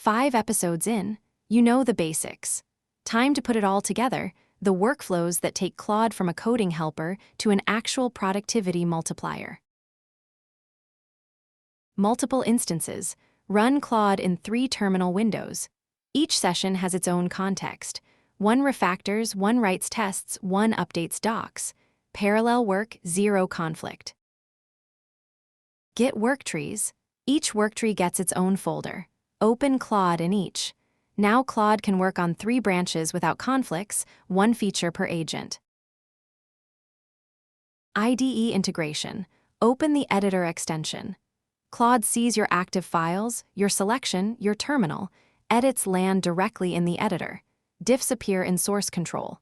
5 episodes in, you know the basics. Time to put it all together, the workflows that take Claude from a coding helper to an actual productivity multiplier. Multiple instances. Run Claude in 3 terminal windows. Each session has its own context. One refactors, one writes tests, one updates docs. Parallel work, 0 conflict. Git Worktrees. Each worktree gets its own folder. Open Claude in each. Now Claude can work on 3 branches without conflicts, 1 feature per agent. IDE Integration. Open the editor extension. Claude sees your active files, your selection, your terminal. Edits land directly in the editor. Diffs appear in source control.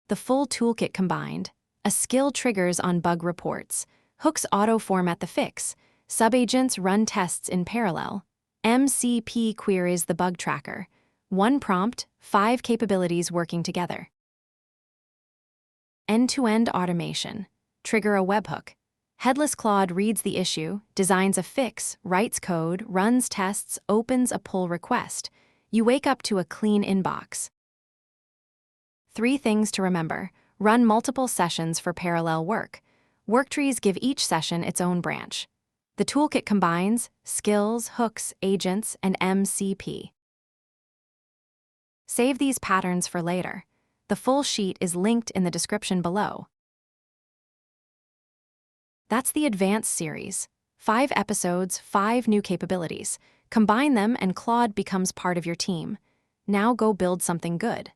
The full toolkit combined. A skill triggers on bug reports. Hooks auto-format the fix. Subagents run tests in parallel. MCP queries the bug tracker. 1 prompt, 5 capabilities working together. End-to-end automation. Trigger a webhook. Headless Claude reads the issue, designs a fix, writes code, runs tests, opens a pull request. You wake up to a clean inbox. 3 things to remember. Run multiple sessions for parallel work. Worktrees give each session its own branch. The toolkit combines skills, hooks, agents, and MCP. Save these patterns for later. The full sheet is linked in the description below. That's the Advanced series. 5 episodes, 5 new capabilities. Combine them and Claude becomes part of your team. Now go build something good.